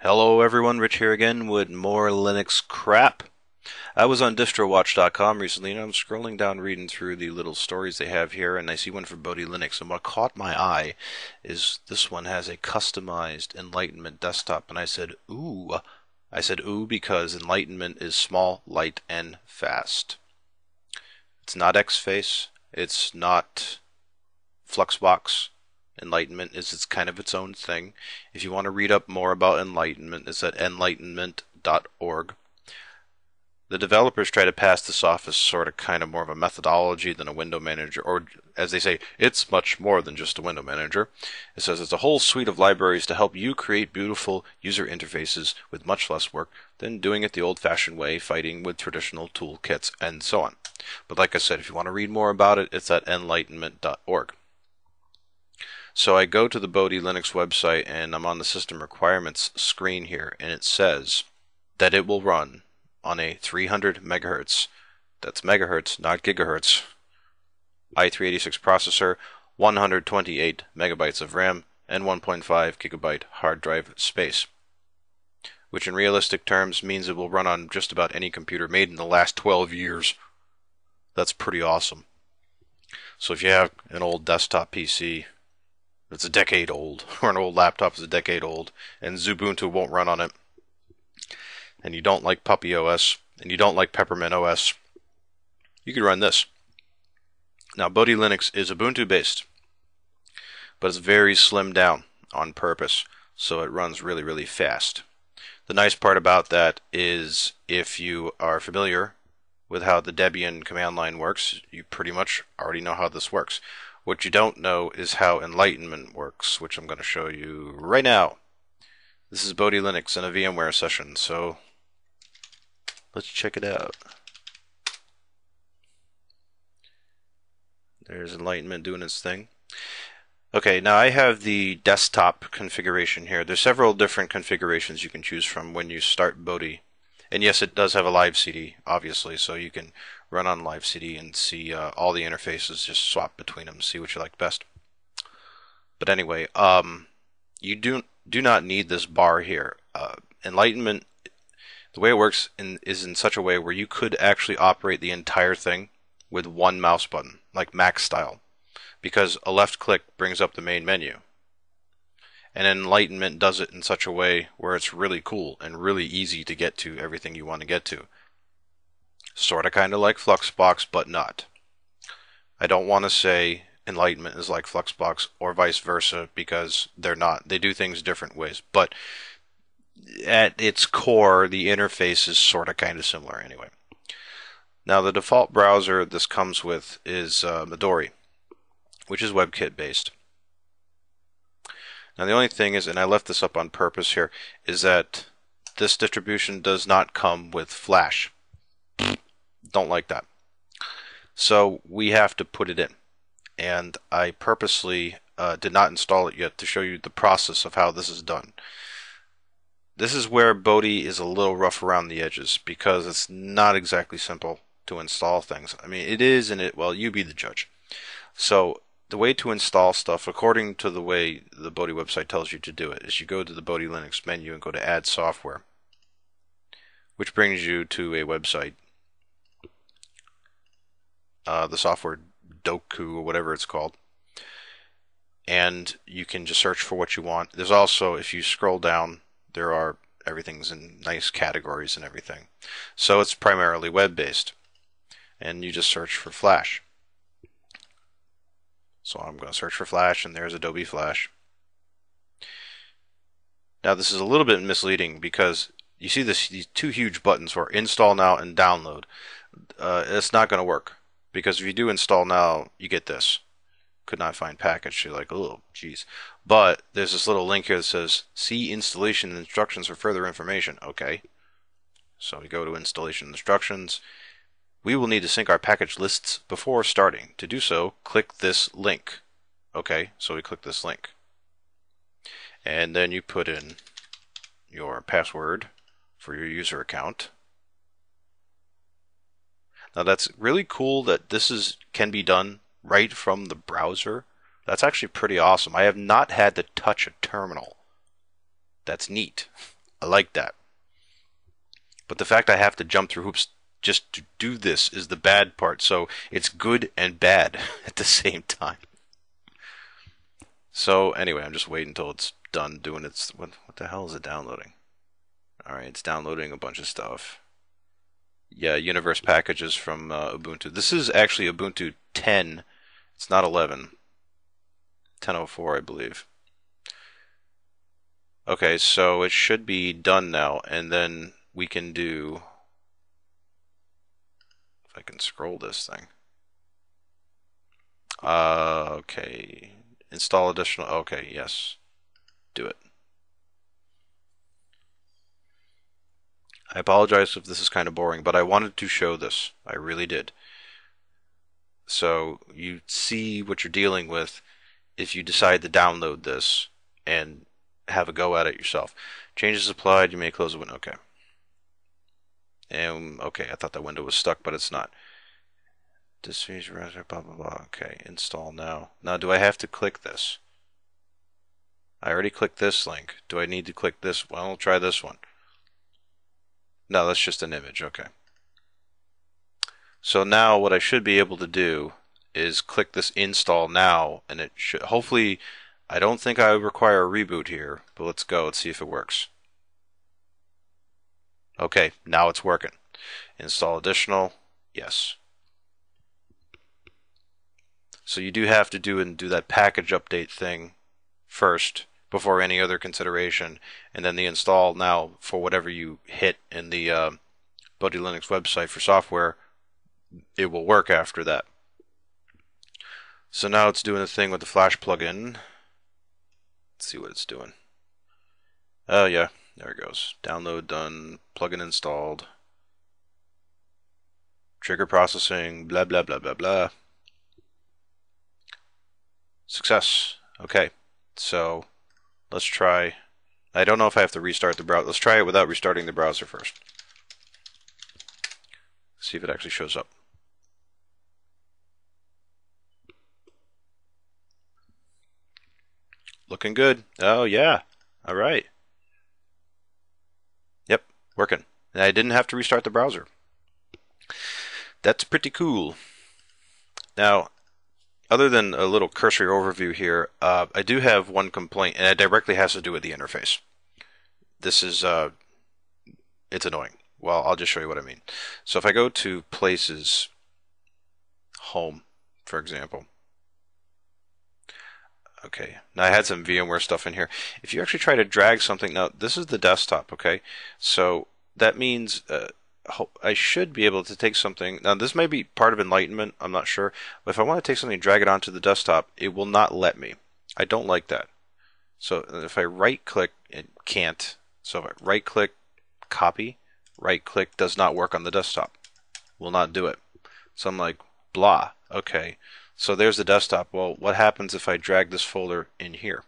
Hello everyone, Rich here again with more Linux crap. I was on distrowatch.com recently and I'm scrolling down reading through the little stories they have here and I see one for Bodhi Linux, and what caught my eye is this one has a customized Enlightenment desktop, and I said ooh. I said ooh because Enlightenment is small, light, and fast. It's not Xface, it's not Fluxbox. Enlightenment is it's kind of its own thing. If you want to read up more about Enlightenment, it's at enlightenment.org. The developers try to pass this off as sort of kind of more of a methodology than a window manager, or as they say, it's much more than just a window manager. It says it's a whole suite of libraries to help you create beautiful user interfaces with much less work than doing it the old-fashioned way, fighting with traditional toolkits and so on. But like I said, if you want to read more about it, it's at enlightenment.org. So I go to the Bodhi Linux website and I'm on the system requirements screen here, and it says that it will run on a 300 megahertz, that's megahertz, not gigahertz, i386 processor, 128 megabytes of RAM, and 1.5 gigabyte hard drive space, which in realistic terms means it will run on just about any computer made in the last 12 years. That's pretty awesome. So if you have an old desktop PC that's a decade old, or an old laptop is a decade old, and Xubuntu won't run on it, and you don't like Puppy OS, and you don't like Peppermint OS, you could run this. Now, Bodhi Linux is Ubuntu based, but it's very slimmed down on purpose, so it runs really, really fast. The nice part about that is if you are familiar with how the Debian command line works, you pretty much already know how this works. What you don't know is how Enlightenment works, which I'm going to show you right now. This is Bodhi Linux in a VMware session, so let's check it out. There's Enlightenment doing its thing. Okay, now I have the desktop configuration here. There's several different configurations you can choose from when you start Bodhi. And yes, it does have a live CD, obviously, so you can run on live CD and see all the interfaces, just swap between them, see what you like best. But anyway, you do not need this bar here. Enlightenment, the way it works is in such a way where you could actually operate the entire thing with one mouse button, like Mac style, because a left click brings up the main menu. And Enlightenment does it in such a way where it's really cool and really easy to get to everything you want to get to. Sort of kind of like Fluxbox, but not. I don't want to say Enlightenment is like Fluxbox or vice versa, because they're not. They do things different ways. But at its core, the interface is sort of kind of similar anyway. Now, the default browser this comes with is Midori, which is WebKit based. Now the only thing is, and I left this up on purpose here, is that this distribution does not come with Flash. Don't like that. So we have to put it in. And I purposely did not install it yet to show you the process of how this is done. This is where Bodhi is a little rough around the edges, because it's not exactly simple to install things. I mean, it is, and well, you be the judge. So the way to install stuff, according to the way the Bodhi website tells you to do it, is you go to the Bodhi Linux menu and go to Add Software, which brings you to a website. The software Doku, or whatever it's called. And you can just search for what you want. There's also, if you scroll down, everything's in nice categories and everything. So it's primarily web-based. And you just search for Flash. So I'm going to search for Flash, and there's Adobe Flash. Now this is a little bit misleading, because you see these two huge buttons for Install Now and Download. It's not going to work, because if you do Install Now, you get this. Could not find package. You're like, oh, geez. But there's this little link here that says, see installation instructions for further information. Okay. So we go to installation instructions. We will need to sync our package lists before starting. To do so, click this link. Okay, so we click this link. And then you put in your password for your user account. Now that's really cool that this can be done right from the browser. That's actually pretty awesome. I have not had to touch a terminal. That's neat. I like that. But the fact I have to jump through hoops just to do this is the bad part. So it's good and bad at the same time. So anyway, I'm just waiting until it's done doing its... What the hell is it downloading? Alright, it's downloading a bunch of stuff. Yeah, universe packages from Ubuntu. This is actually Ubuntu 10. It's not 11. 10.04, I believe. Okay, so it should be done now, and then we can do... If I can scroll this thing. Okay. Install additional... Okay, yes. Do it. I apologize if this is kind of boring, but I wanted to show this. I really did. So you see what you're dealing with if you decide to download this and have a go at it yourself. Changes applied, you may close the window. Okay. And okay, I thought that window was stuck, but it's not. This blah blah blah. Okay, install now. Now do I have to click this? I already clicked this link. Do I need to click this? Well, I'll try this one. No, that's just an image. Okay. So now what I should be able to do is click this install now, and it should hopefully... I don't think I require a reboot here, but let's go. Let's see if it works. Okay, now it's working. Install additional. Yes. So you do have to do that package update thing first before any other consideration, and then the install now for whatever you hit in the Bodhi Linux website for software, it will work after that. So now it's doing a thing with the Flash plugin. Let's see what it's doing. Oh yeah, there it goes. Download done, plugin installed, trigger processing, blah blah blah blah blah. Success. Okay, so let's try. I don't know if I have to restart the browser. Let's try it without restarting the browser first. See if it actually shows up. Looking good. Oh yeah. All right. Yep, working. And I didn't have to restart the browser. That's pretty cool. Now, other than a little cursory overview here, I do have one complaint, and it directly has to do with the interface. This is, it's annoying. Well, I'll just show you what I mean. So if I go to Places, Home, for example. Okay, now I had some VMware stuff in here. If you actually try to drag something, now this is the desktop, okay? So that means I should be able to take something. Now this may be part of Enlightenment, I'm not sure. But if I want to take something and drag it onto the desktop, it will not let me. I don't like that. So if I right click, it can't. So if I right click, copy, right click does not work on the desktop. Will not do it. So I'm like, blah, okay. So there's the desktop. Well, what happens if I drag this folder in here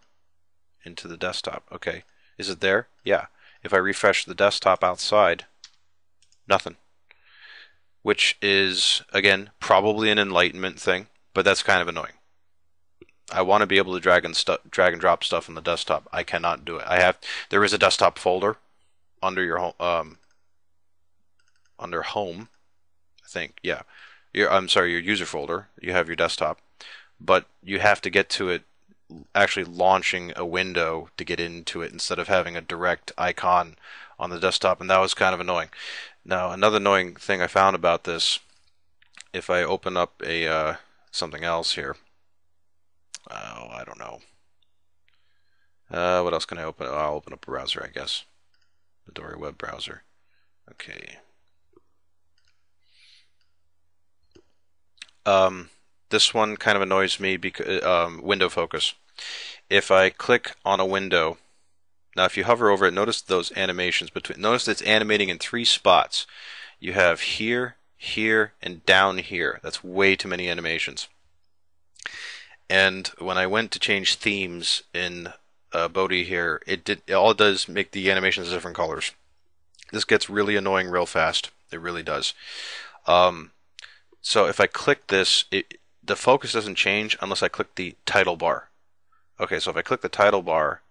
into the desktop? Okay, is it there? Yeah. If I refresh the desktop outside, nothing. Which is, again, probably an Enlightenment thing, but that's kind of annoying. I want to be able to drag and drop stuff on the desktop. I cannot do it. There is a desktop folder under your under Home, I think. Yeah. I'm sorry, your user folder. You have your desktop, but you have to get to it actually launching a window to get into it instead of having a direct icon on the desktop, and that was kind of annoying. Now, another annoying thing I found about this, if I open up a something else here, I don't know. What else can I open? I'll open up a browser, I guess. The Dory web browser. Okay. This one kind of annoys me because window focus. If I click on a window, now if you hover over it, notice those animations between. Notice it's animating in 3 spots. You have here, here, and down here. That's way too many animations. And when I went to change themes in Bodhi here, all it does make the animations different colors. This gets really annoying real fast. It really does. So if I click this, the focus doesn't change unless I click the title bar. Okay, so if I click the title bar,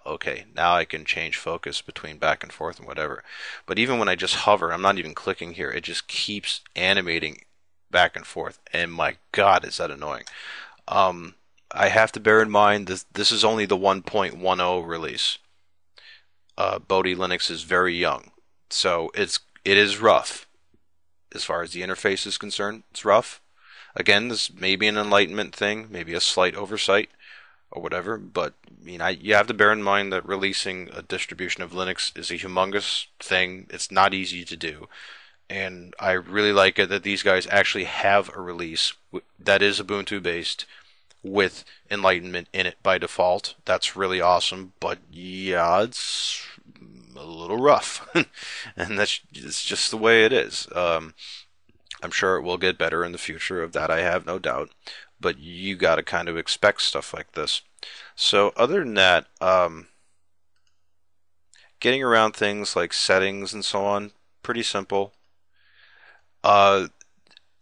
Okay, now I can change focus between back and forth and whatever. But even when I just hover, I'm not even clicking here. It just keeps animating back and forth. And my God, is that annoying. Um, I have to bear in mind this is only the 1.10 release. Bodhi Linux is very young, so it is rough as far as the interface is concerned. It's rough. Again, this may be an enlightenment thing, maybe a slight oversight or whatever, but you have to bear in mind that releasing a distribution of Linux is a humongous thing. It's not easy to do, and I really like it that these guys actually have a release that is Ubuntu based with enlightenment in it by default. That's really awesome, but yeah, it's a little rough, and it's just the way it is. I'm sure it will get better in the future. Of that, I have no doubt. But you got to kind of expect stuff like this. So, other than that, getting around things like settings and so on, pretty simple. Uh,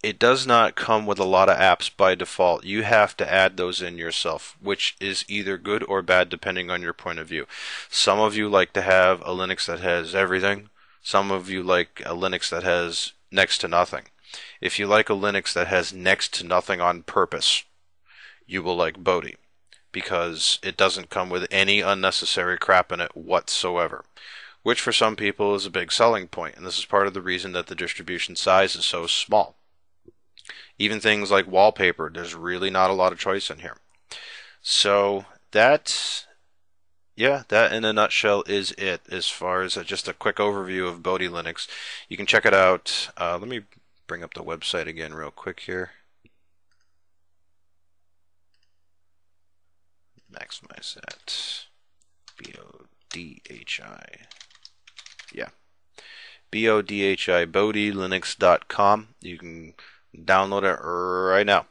it does not come with a lot of apps by default. You have to add those in yourself, which is either good or bad depending on your point of view. Some of you like to have a Linux that has everything. Some of you like a Linux that has next to nothing. If you like a Linux that has next to nothing on purpose, you will like Bodhi, because it doesn't come with any unnecessary crap in it whatsoever, which for some people is a big selling point, and this is part of the reason that the distribution size is so small. Even things like wallpaper, there's really not a lot of choice in here. So that in a nutshell is it as far as just a quick overview of Bodhi Linux. You can check it out. Let me bring up the website again real quick here. Maximize that. BODHI. Yeah. BODHI, BodhiLinux.com. You can download it right now.